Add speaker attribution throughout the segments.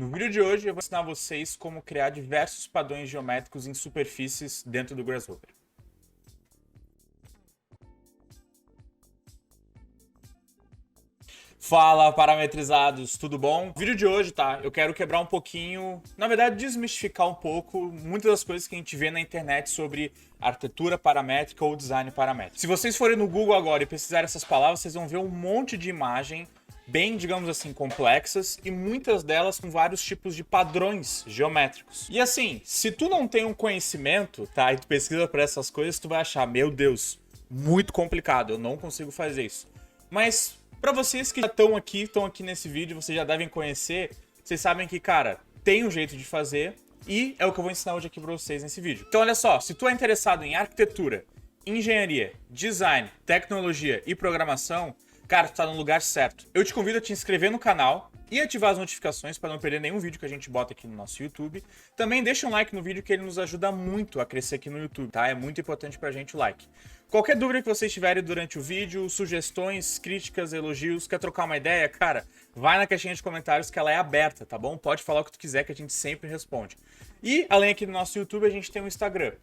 Speaker 1: No vídeo de hoje eu vou ensinar vocês como criar diversos padrões geométricos em superfícies dentro do Grasshopper. Fala, parametrizados, tudo bom? No vídeo de hoje, tá? Eu quero quebrar um pouquinho, na verdade desmistificar um pouco muitas das coisas que a gente vê na internet sobre arquitetura paramétrica ou design paramétrico. Se vocês forem no Google agora e pesquisar essas palavras, vocês vão ver um monte de imagem bem, digamos assim, complexas e muitas delas com vários tipos de padrões geométricos. E assim, se tu não tem um conhecimento, tá, e tu pesquisa por essas coisas, tu vai achar, meu Deus, muito complicado, eu não consigo fazer isso. Mas para vocês que já estão aqui nesse vídeo, vocês já devem conhecer, vocês sabem que, cara, tem um jeito de fazer e é o que eu vou ensinar hoje aqui para vocês nesse vídeo. Então olha só, se tu é interessado em arquitetura, engenharia, design, tecnologia e programação, cara, tu tá no lugar certo. Eu te convido a te inscrever no canal e ativar as notificações para não perder nenhum vídeo que a gente bota aqui no nosso YouTube. Também deixa um like no vídeo que ele nos ajuda muito a crescer aqui no YouTube, tá? É muito importante pra gente o like. Qualquer dúvida que vocês tiverem durante o vídeo, sugestões, críticas, elogios, quer trocar uma ideia, cara, vai na caixinha de comentários que ela é aberta, tá bom? Pode falar o que tu quiser que a gente sempre responde. E, além aqui do nosso YouTube, a gente tem um Instagram,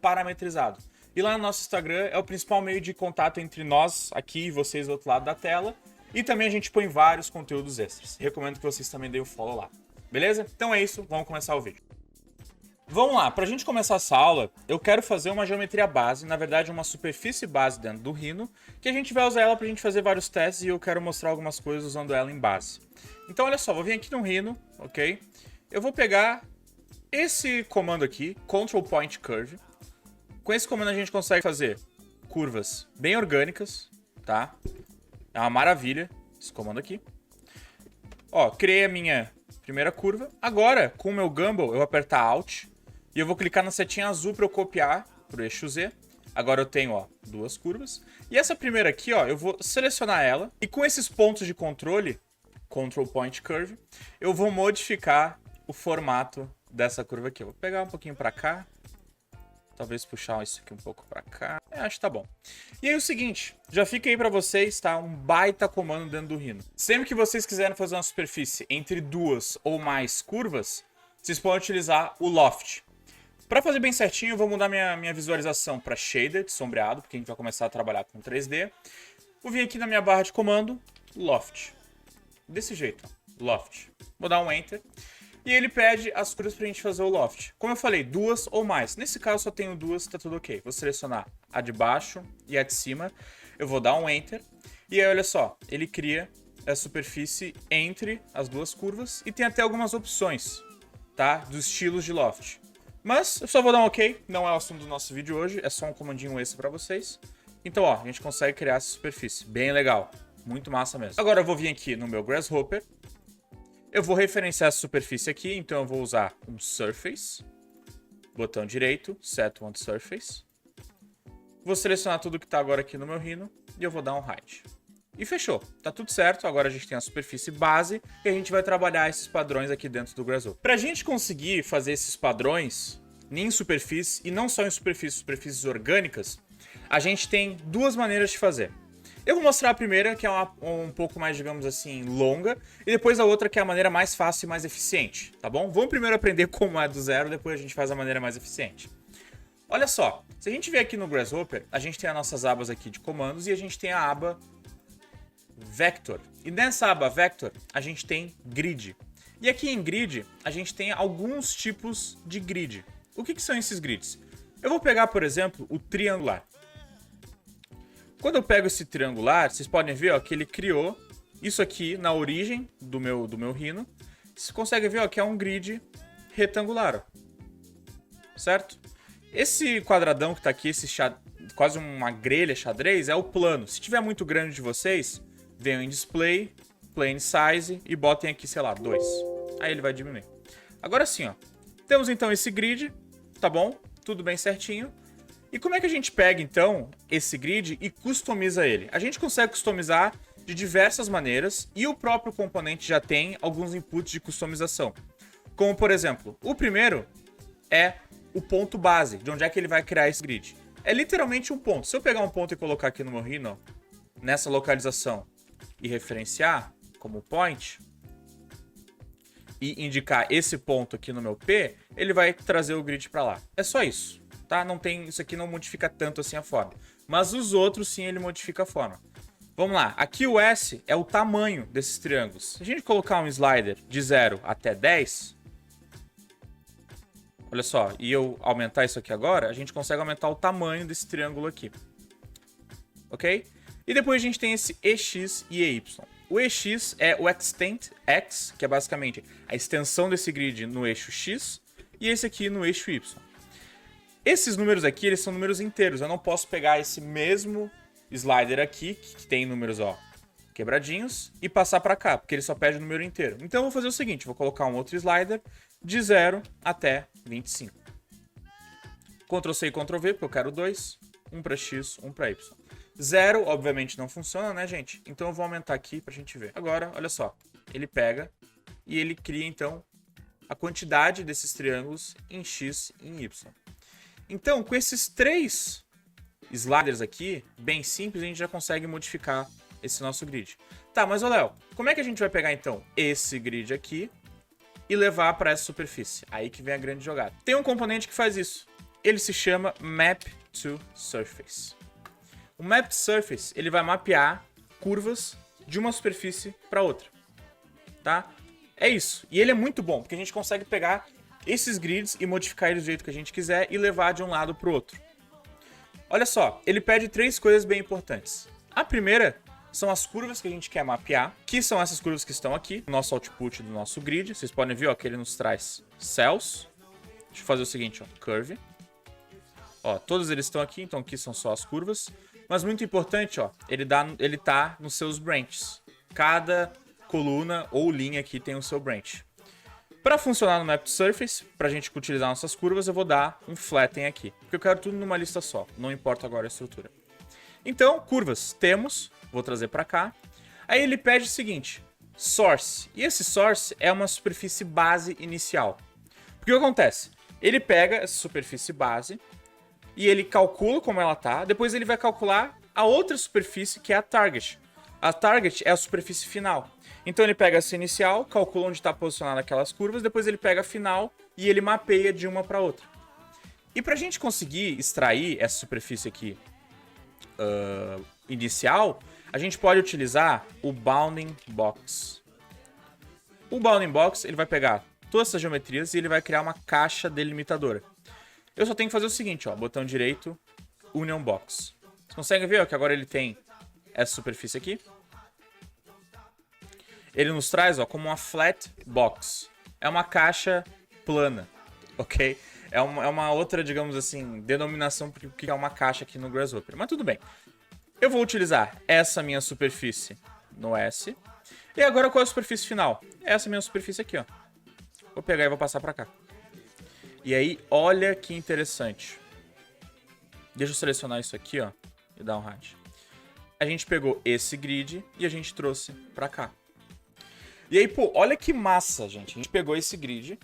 Speaker 1: @parametrizado. E lá no nosso Instagram é o principal meio de contato entre nós aqui e vocês do outro lado da tela. E também a gente põe vários conteúdos extras. Recomendo que vocês também deem o follow lá. Beleza? Então é isso, vamos começar o vídeo. Vamos lá, pra gente começar essa aula, eu quero fazer uma geometria base, na verdade uma superfície base dentro do Rhino, que a gente vai usar ela pra gente fazer vários testes e eu quero mostrar algumas coisas usando ela em base. Então olha só, vou vir aqui no Rhino, ok? Eu vou pegar esse comando aqui, Control Point Curve. Com esse comando a gente consegue fazer curvas bem orgânicas, tá? É uma maravilha esse comando aqui. Ó, criei a minha primeira curva. Agora, com o meu Gumball, eu vou apertar Alt e eu vou clicar na setinha azul para eu copiar pro eixo Z. Agora eu tenho, ó, duas curvas. E essa primeira aqui, ó, eu vou selecionar ela. E com esses pontos de controle, Control Point Curve, eu vou modificar o formato dessa curva aqui. Eu vou pegar um pouquinho para cá. Talvez puxar isso aqui um pouco pra cá. Acho que tá bom. E aí o seguinte, já fica aí pra vocês, tá? Um baita comando dentro do Rhino. Sempre que vocês quiserem fazer uma superfície entre duas ou mais curvas, vocês podem utilizar o Loft. Pra fazer bem certinho, eu vou mudar minha visualização pra Shaded, sombreado, porque a gente vai começar a trabalhar com 3D. Vou vir aqui na minha barra de comando, Loft. Desse jeito, ó. Loft. Vou dar um Enter. E ele pede as curvas pra gente fazer o loft. Como eu falei, duas ou mais. Nesse caso só tenho duas, tá tudo ok. Vou selecionar a de baixo e a de cima. Eu vou dar um Enter. E aí, olha só, ele cria a superfície entre as duas curvas. E tem até algumas opções, tá? Dos estilos de loft. Mas eu só vou dar um ok. Não é o assunto do nosso vídeo hoje. É só um comandinho extra pra vocês. Então, ó, a gente consegue criar essa superfície. Bem legal. Muito massa mesmo. Agora eu vou vir aqui no meu Grasshopper. Eu vou referenciar essa superfície aqui, então eu vou usar um Surface, botão direito, Set on Surface. Vou selecionar tudo que está agora aqui no meu Rhino e eu vou dar um Hide. E fechou, tá tudo certo, agora a gente tem a superfície base e a gente vai trabalhar esses padrões aqui dentro do Grasshopper. Para a gente conseguir fazer esses padrões em superfície, e não só em superfícies orgânicas, a gente tem duas maneiras de fazer. Eu vou mostrar a primeira, que é um pouco mais, digamos assim, longa, e depois a outra, que é a maneira mais fácil e mais eficiente, tá bom? Vamos primeiro aprender como é do zero, depois a gente faz a maneira mais eficiente. Olha só, se a gente vier aqui no Grasshopper, a gente tem as nossas abas aqui de comandos e a gente tem a aba Vector. E nessa aba Vector, a gente tem Grid. E aqui em Grid, a gente tem alguns tipos de grid. O que são esses grids? Eu vou pegar, por exemplo, o triangular. Quando eu pego esse triangular, vocês podem ver, ó, que ele criou isso aqui na origem do meu Rhino. Vocês conseguem ver, ó, que é um grid retangular, ó. Certo? Esse quadradão que tá aqui, quase uma grelha xadrez, é o plano. Se tiver muito grande de vocês, venham em Display, Plane Size e botem aqui, sei lá, 2. Aí ele vai diminuir. Agora sim, ó. Temos então esse grid, tá bom? Tudo bem certinho. E como é que a gente pega, então, esse grid e customiza ele? A gente consegue customizar de diversas maneiras e o próprio componente já tem alguns inputs de customização. Como, por exemplo, o primeiro é o ponto base, de onde é que ele vai criar esse grid. É literalmente um ponto. Se eu pegar um ponto e colocar aqui no meu Rhino, nessa localização, e referenciar como point, e indicar esse ponto aqui no meu P, ele vai trazer o grid para lá. É só isso, tá? Não tem, isso aqui não modifica tanto assim a forma. Mas os outros sim ele modifica a forma. Vamos lá, aqui o S é o tamanho desses triângulos. Se a gente colocar um slider de 0 até 10, olha só, e eu aumentar isso aqui agora, a gente consegue aumentar o tamanho desse triângulo aqui. Ok? E depois a gente tem esse EX e EY. O EX é o extent X, que é basicamente a extensão desse grid no eixo X, e esse aqui no eixo Y. Esses números aqui, eles são números inteiros. Eu não posso pegar esse mesmo slider aqui, que tem números, ó, quebradinhos, e passar para cá, porque ele só pede o número inteiro. Então eu vou fazer o seguinte, vou colocar um outro slider de 0 até 25. Ctrl+C e Ctrl+V, porque eu quero 2. Um para X, um para Y. 0, obviamente, não funciona, né, gente? Então eu vou aumentar aqui pra gente ver. Agora, olha só. Ele pega e ele cria, então, a quantidade desses triângulos em X e em Y. Então, com esses 3 sliders aqui, bem simples, a gente já consegue modificar esse nosso grid. Tá, mas, ô Léo, como é que a gente vai pegar, então, esse grid aqui e levar para essa superfície? Aí que vem a grande jogada. Tem um componente que faz isso. Ele se chama Map to Surface. O Map to Surface, ele vai mapear curvas de uma superfície para outra, tá? É isso. E ele é muito bom, porque a gente consegue pegar esses grids e modificar eles do jeito que a gente quiser e levar de um lado para o outro. Olha só, ele pede 3 coisas bem importantes. A primeira são as curvas que a gente quer mapear, que são essas curvas que estão aqui, no nosso output do nosso grid. Vocês podem ver, ó, que ele nos traz cells. Deixa eu fazer o seguinte, ó, curve. Ó, todos eles estão aqui, então aqui são só as curvas. Mas muito importante, ó, ele tá nos seus branches. Cada coluna ou linha aqui tem o seu branch. Para funcionar no Map to Surface, para a gente utilizar nossas curvas, eu vou dar um flatten aqui. Porque eu quero tudo numa lista só, não importa agora a estrutura. Então, curvas temos, vou trazer para cá. Aí ele pede o seguinte, source. E esse source é uma superfície base inicial. Porque o que acontece? Ele pega essa superfície base e ele calcula como ela tá, depois ele vai calcular a outra superfície que é a target. A target é a superfície final. Então ele pega essa inicial, calcula onde está posicionada aquelas curvas, depois ele pega a final e ele mapeia de uma para outra. E para a gente conseguir extrair essa superfície aqui inicial, a gente pode utilizar o Bounding Box. O Bounding Box ele vai pegar todas essas geometrias e ele vai criar uma caixa delimitadora. Eu só tenho que fazer o seguinte, ó, botão direito, Union Box. Vocês conseguem ver ó, que agora ele tem essa superfície aqui. Ele nos traz ó, como uma flat box. É uma caixa plana, ok? É uma outra, digamos assim, denominação porque o que é uma caixa aqui no Grasshopper. Mas tudo bem. Eu vou utilizar essa minha superfície no S. E agora qual é a superfície final? Essa minha superfície aqui, ó. Vou pegar e vou passar pra cá. E aí, olha que interessante. Deixa eu selecionar isso aqui, ó. E dar um hide. A gente pegou esse grid e a gente trouxe pra cá. E aí, pô, olha que massa, gente. A gente pegou esse grid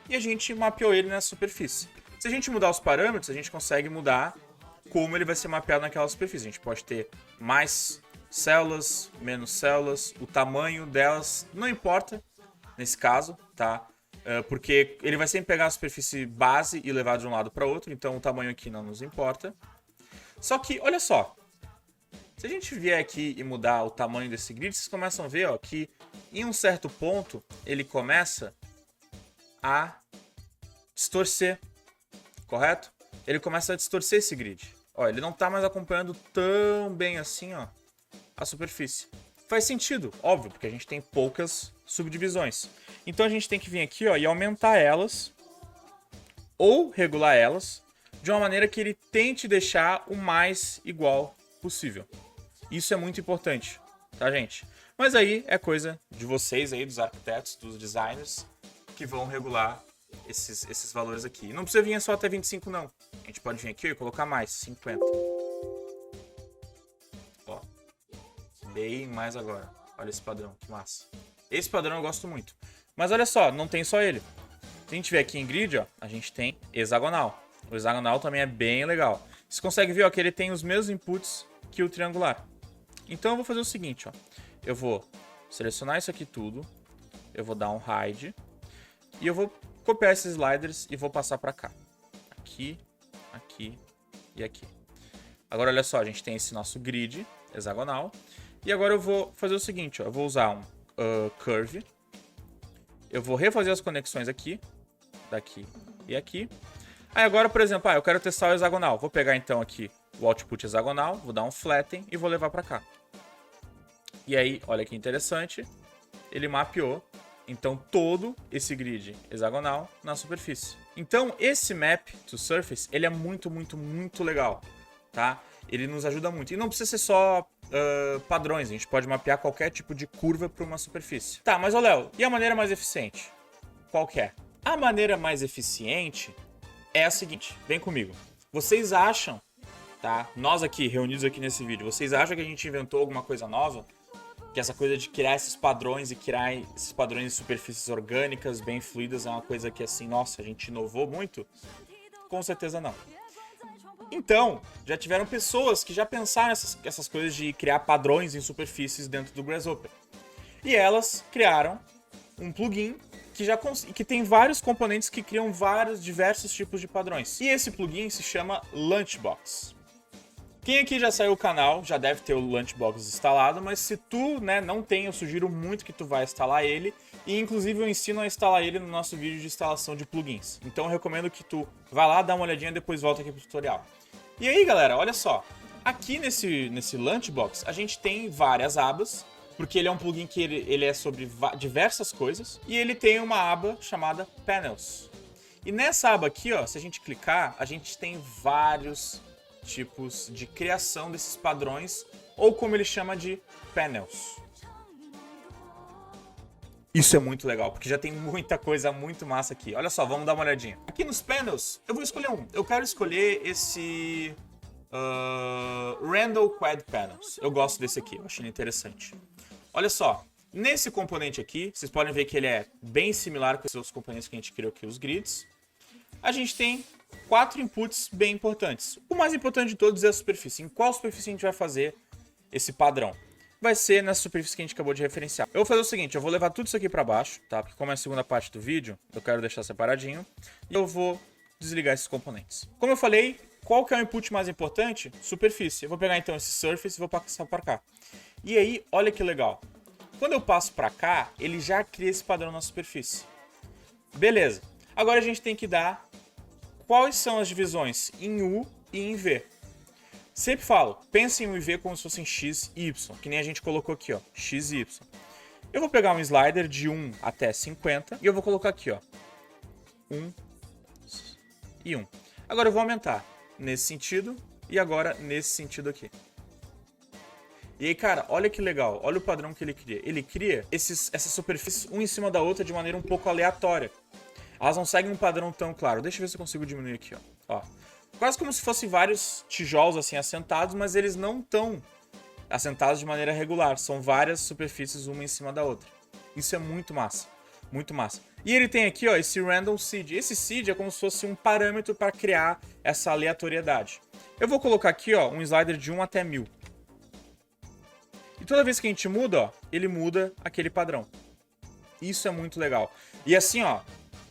Speaker 1: e a gente mapeou ele nessa superfície. Se a gente mudar os parâmetros, a gente consegue mudar como ele vai ser mapeado naquela superfície. A gente pode ter mais células, menos células, o tamanho delas, não importa nesse caso, tá? Porque ele vai sempre pegar a superfície base e levar de um lado para outro, então o tamanho aqui não nos importa. Só que, olha só, se a gente vier aqui e mudar o tamanho desse grid, vocês começam a ver ó, que em um certo ponto ele começa a distorcer, correto? Ele começa a distorcer esse grid. Ó, ele não está mais acompanhando tão bem assim ó, a superfície. Faz sentido, óbvio, porque a gente tem poucas subdivisões. Então a gente tem que vir aqui ó, e aumentar elas ou regular elas de uma maneira que ele tente deixar o mais igual possível. Isso é muito importante, tá, gente? Mas aí é coisa de vocês aí, dos arquitetos, dos designers, que vão regular esses valores aqui. Não precisa vir só até 25, não. A gente pode vir aqui e colocar mais, 50. Ó. Bem mais agora. Olha esse padrão, que massa. Esse padrão eu gosto muito. Mas olha só, não tem só ele. Se a gente vier aqui em grid, ó, a gente tem hexagonal. O hexagonal também é bem legal. Você consegue ver ó, que ele tem os mesmos inputs que o triangular. Então eu vou fazer o seguinte, ó. Eu vou selecionar isso aqui tudo. Eu vou dar um hide. E eu vou copiar esses sliders e vou passar para cá. Aqui, aqui e aqui. Agora olha só, a gente tem esse nosso grid hexagonal. E agora eu vou fazer o seguinte, ó, eu vou usar um curve. Eu vou refazer as conexões aqui, daqui e aqui. Aí agora, por exemplo, eu quero testar o hexagonal. Vou pegar então aqui o output hexagonal, vou dar um flatten e vou levar para cá. E aí, olha que interessante, ele mapeou então todo esse grid hexagonal na superfície. Então esse map to surface, ele é muito, muito, muito legal, tá? Ele nos ajuda muito. E não precisa ser só padrões, a gente pode mapear qualquer tipo de curva para uma superfície. Tá, mas ô Léo, e a maneira mais eficiente? Qual que é? A maneira mais eficiente é a seguinte, vem comigo. Vocês acham, tá? Nós aqui, reunidos aqui nesse vídeo, vocês acham que a gente inventou alguma coisa nova? Que essa coisa de criar esses padrões e criar esses padrões de superfícies orgânicas, bem fluidas, é uma coisa que assim, nossa, a gente inovou muito? Com certeza não. Então, já tiveram pessoas que já pensaram essas coisas de criar padrões em superfícies dentro do Grasshopper. E elas criaram um plugin que tem vários componentes que criam diversos tipos de padrões. E esse plugin se chama Lunchbox. Quem aqui já saiu do canal já deve ter o Lunchbox instalado, mas se tu não tem, eu sugiro muito que tu vá instalar ele. E inclusive eu ensino a instalar ele no nosso vídeo de instalação de plugins. Então eu recomendo que tu vá lá, dá uma olhadinha e depois volta aqui pro tutorial. E aí galera, olha só. Aqui nesse Lunchbox a gente tem várias abas, porque ele é um plugin que ele é sobre diversas coisas. E ele tem uma aba chamada Panels. E nessa aba aqui, ó, se a gente clicar, a gente tem vários tipos de criação desses padrões, ou como ele chama de panels. Isso é muito legal, porque já tem muita coisa muito massa aqui. Olha só, vamos dar uma olhadinha. Aqui nos panels, eu vou escolher um. Eu quero escolher esse Randall Quad Panels. Eu gosto desse aqui, eu achei ele interessante. Olha só, nesse componente aqui, vocês podem ver que ele é bem similar com os outros componentes que a gente criou aqui, os grids. A gente tem 4 inputs bem importantes. O mais importante de todos é a superfície. Em qual superfície a gente vai fazer esse padrão? Vai ser nessa superfície que a gente acabou de referenciar. Eu vou fazer o seguinte, eu vou levar tudo isso aqui para baixo, tá? Porque como é a segunda parte do vídeo, eu quero deixar separadinho. E eu vou desligar esses componentes. Como eu falei, qual que é o input mais importante? Superfície. Eu vou pegar então esse surface e vou passar para cá. E aí, olha que legal. Quando eu passo para cá, ele já cria esse padrão na superfície. Beleza. Agora a gente tem que dar quais são as divisões em U e em V. Sempre falo, pense em U e V como se fossem X e Y, que nem a gente colocou aqui, ó, X e Y. Eu vou pegar um slider de 1 até 50 e eu vou colocar aqui, ó, 1 e 1. Agora eu vou aumentar nesse sentido e agora nesse sentido aqui. E aí, cara, olha que legal, olha o padrão que ele cria. Ele cria essas superfícies um em cima da outra de maneira um pouco aleatória. Elas não seguem um padrão tão claro. Deixa eu ver se eu consigo diminuir aqui, ó. Quase como se fossem vários tijolos assim assentados, mas eles não estão assentados de maneira regular. São várias superfícies uma em cima da outra. Isso é muito massa. Muito massa. E ele tem aqui, ó, esse random seed. Esse seed é como se fosse um parâmetro para criar essa aleatoriedade. Eu vou colocar aqui, ó, um slider de 1 até 1000. E toda vez que a gente muda, ó, ele muda aquele padrão. Isso é muito legal. E assim, ó,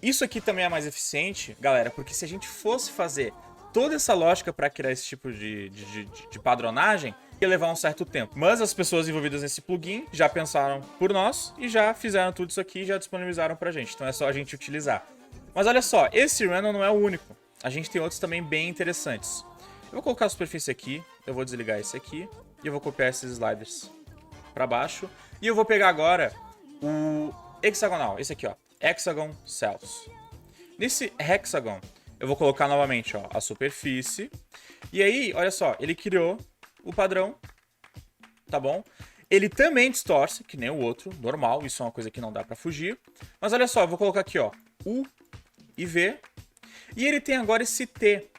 Speaker 1: isso aqui também é mais eficiente, galera, porque se a gente fosse fazer toda essa lógica para criar esse tipo de padronagem, ia levar um certo tempo. Mas as pessoas envolvidas nesse plugin já pensaram por nós e já fizeram tudo isso aqui e já disponibilizaram pra gente. Então é só a gente utilizar. Mas olha só, esse random não é o único. A gente tem outros também bem interessantes. Eu vou colocar a superfície aqui, eu vou desligar esse aqui e eu vou copiar esses sliders para baixo. E eu vou pegar agora o hexagonal, esse aqui, ó, Hexagon Cells. Nesse Hexagon, eu vou colocar novamente, ó, a superfície. E aí, olha só, ele criou o padrão, tá bom? Ele também distorce, que nem o outro, normal, isso é uma coisa que não dá para fugir. Mas olha só, eu vou colocar aqui, ó, U e V. E ele tem agora esse T.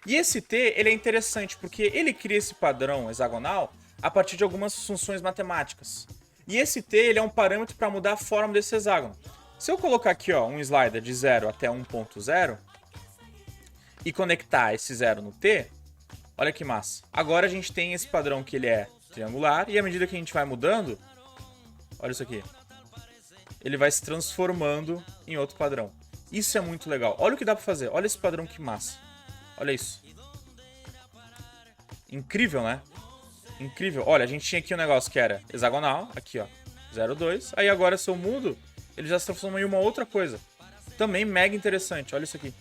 Speaker 1: E esse T, ele é interessante, porque ele cria esse padrão hexagonal a partir de algumas funções matemáticas. E esse T, ele é um parâmetro para mudar a forma desse hexágono. Se eu colocar aqui, ó, um slider de 0 até 1.0 e conectar esse 0 no T, olha que massa. Agora a gente tem esse padrão que ele é triangular e à medida que a gente vai mudando, olha isso aqui. ele vai se transformando em outro padrão. Isso é muito legal. Olha o que dá pra fazer. Olha esse padrão, que massa. Olha isso. Incrível, né? Incrível. Olha, a gente tinha aqui um negócio que era hexagonal. Aqui, ó. 0,2. Aí agora, se eu mudo, ele já se transforma em uma outra coisa. Também mega interessante. Olha isso aqui.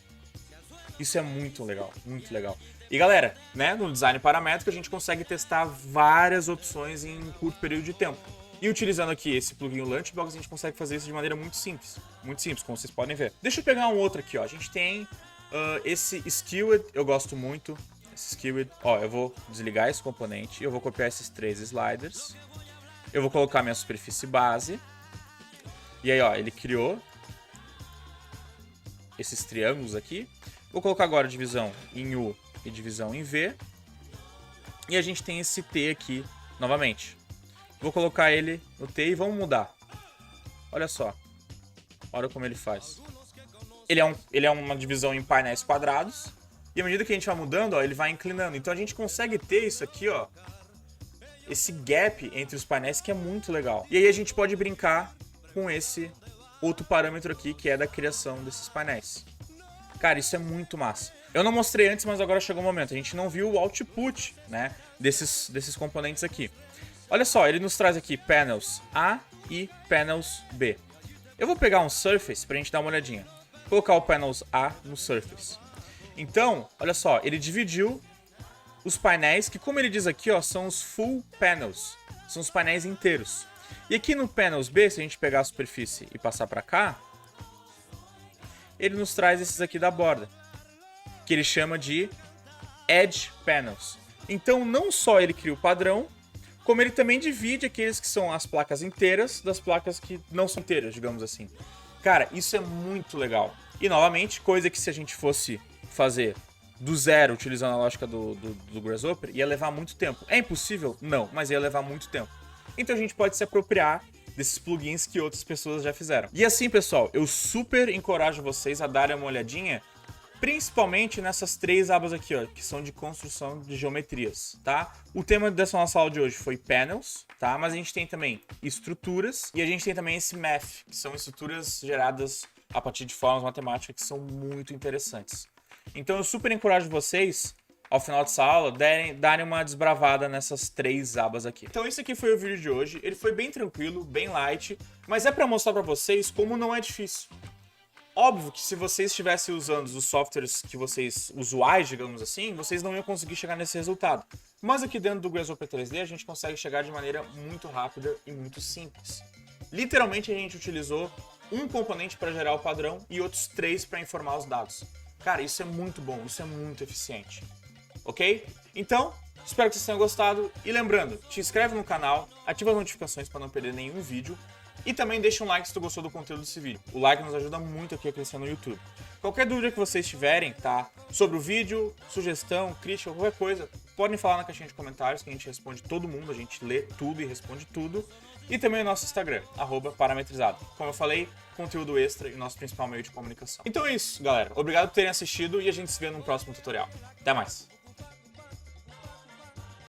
Speaker 1: Isso é muito legal. Muito legal. E galera, né? No design paramétrico, a gente consegue testar várias opções em um curto período de tempo. E utilizando aqui esse plugin Lunchbox, a gente consegue fazer isso de maneira muito simples. Muito simples, como vocês podem ver. Deixa eu pegar um outro aqui, ó. A gente tem esse Skewed, eu gosto muito. Esse Skewed, ó, eu vou desligar esse componente. Eu vou copiar esses 3 sliders. Eu vou colocar minha superfície base. E aí, ó, ele criou esses triângulos aqui. Vou colocar agora divisão em U e divisão em V. E a gente tem esse T aqui novamente. Vou colocar ele no T e vamos mudar. Olha só. Olha como ele faz. Ele é uma divisão em painéis quadrados. E à medida que a gente vai mudando, ó, ele vai inclinando. Então a gente consegue ter isso aqui, ó. Esse gap entre os painéis que é muito legal. E aí a gente pode brincar com esse outro parâmetro aqui, que é da criação desses painéis. Cara, isso é muito massa. Eu não mostrei antes, mas agora chegou o momento. A gente não viu o output, né, desses componentes aqui. Olha só, ele nos traz aqui panels A e panels B. Eu vou pegar um surface pra gente dar uma olhadinha. Vou colocar o panels A no surface. Então, olha só, ele dividiu os painéis, que como ele diz aqui, ó, são os full panels. São os painéis inteiros. E aqui no panels B, se a gente pegar a superfície e passar pra cá, ele nos traz esses aqui da borda, que ele chama de edge panels. Então, não só ele cria o padrão, como ele também divide aqueles que são as placas inteiras das placas que não são inteiras, digamos assim. Cara, isso é muito legal. E, novamente, coisa que se a gente fosse fazer do zero, utilizando a lógica do Grasshopper, ia levar muito tempo. É impossível? Não, mas ia levar muito tempo. Então a gente pode se apropriar desses plugins que outras pessoas já fizeram. E assim, pessoal, eu super encorajo vocês a darem uma olhadinha, principalmente nessas 3 abas aqui, ó, que são de construção de geometrias, tá? O tema dessa nossa aula de hoje foi panels, tá? Mas a gente tem também estruturas e a gente tem também esse math, que são estruturas geradas a partir de formas matemáticas que são muito interessantes. Então eu super encorajo vocês, ao final dessa aula, darem uma desbravada nessas 3 abas aqui. Então esse aqui foi o vídeo de hoje. Ele foi bem tranquilo, bem light, mas é para mostrar para vocês como não é difícil. Óbvio que se vocês estivessem usando os softwares que vocês, usuais, digamos assim, vocês não iam conseguir chegar nesse resultado. Mas aqui dentro do Grasshopper 3D a gente consegue chegar de maneira muito rápida e muito simples. Literalmente a gente utilizou um componente para gerar o padrão e outros 3 para informar os dados. Cara, isso é muito bom, isso é muito eficiente. Ok? Então, espero que vocês tenham gostado. E lembrando, te inscreve no canal, ativa as notificações para não perder nenhum vídeo. E também deixa um like se tu gostou do conteúdo desse vídeo. O like nos ajuda muito aqui a crescer no YouTube. Qualquer dúvida que vocês tiverem, tá? Sobre o vídeo, sugestão, crítica, qualquer coisa, podem falar na caixinha de comentários que a gente responde todo mundo, a gente lê tudo e responde tudo. E também o nosso Instagram, @parametrizado. Como eu falei, conteúdo extra e nosso principal meio de comunicação. Então é isso, galera. Obrigado por terem assistido e a gente se vê no próximo tutorial. Até mais!